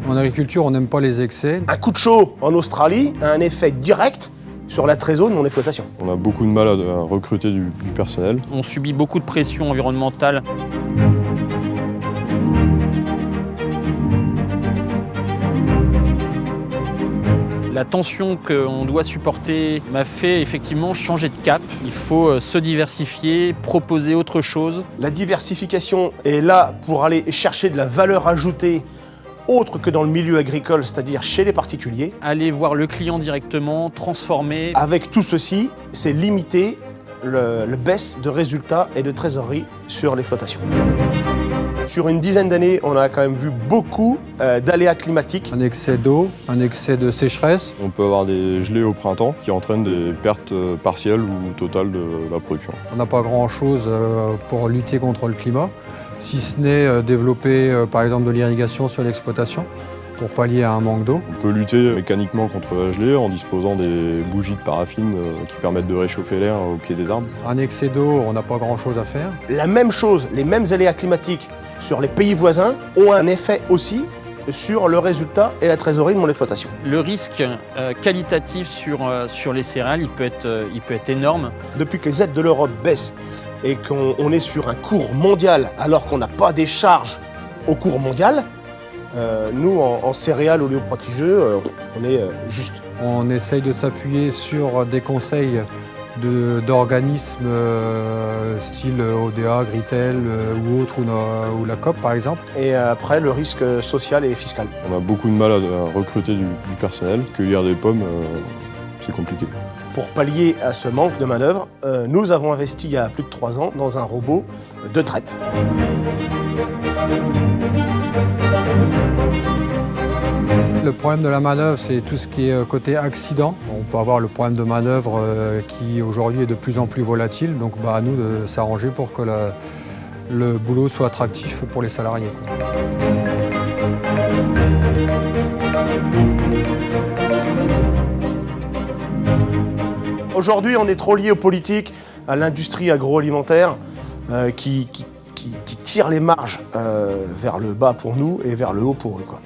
En agriculture, on n'aime pas les excès. Un coup de chaud en Australie a un effet direct sur la trésor de mon exploitation. On a beaucoup de mal à recruter du personnel. On subit beaucoup de pression environnementale. La tension qu'on doit supporter m'a fait effectivement changer de cap. Il faut se diversifier, proposer autre chose. La diversification est là pour aller chercher de la valeur ajoutée autre que dans le milieu agricole, c'est-à-dire chez les particuliers. Aller voir le client directement, transformer. Avec tout ceci, c'est limiter le baisse de résultats et de trésorerie sur l'exploitation. Sur une dizaine d'années, on a quand même vu beaucoup d'aléas climatiques. Un excès d'eau, un excès de sécheresse. On peut avoir des gelées au printemps qui entraînent des pertes partielles ou totales de la production. On n'a pas grand-chose pour lutter contre le climat, si ce n'est développer par exemple de l'irrigation sur l'exploitation pour pallier à un manque d'eau. On peut lutter mécaniquement contre la gelée en disposant des bougies de paraffine qui permettent de réchauffer l'air au pied des arbres. Un excès d'eau, on n'a pas grand-chose à faire. La même chose, les mêmes aléas climatiques sur les pays voisins ont un effet aussi sur le résultat et la trésorerie de mon exploitation. Le risque qualitatif sur les céréales, il peut être énorme. Depuis que les aides de l'Europe baissent et qu'on est sur un cours mondial alors qu'on n'a pas des charges au cours mondial, nous, en céréales oléoprotigeux, on est juste. On essaye de s'appuyer sur des conseils d'organismes style ODA, Gritel ou autres, ou la COP par exemple. Et après, le risque social et fiscal. On a beaucoup de mal à recruter du personnel. Cueillir des pommes, c'est compliqué. Pour pallier à ce manque de main-d'œuvre, nous avons investi il y a plus de 3 ans dans un robot de traite. Le problème de la main-d'œuvre, c'est tout ce qui est côté accident. On peut avoir le problème de main-d'œuvre qui aujourd'hui est de plus en plus volatile. Donc à nous de s'arranger pour que le boulot soit attractif pour les salariés. Aujourd'hui, on est trop lié aux politiques, à l'industrie agroalimentaire qui tire les marges vers le bas pour nous et vers le haut pour eux, quoi.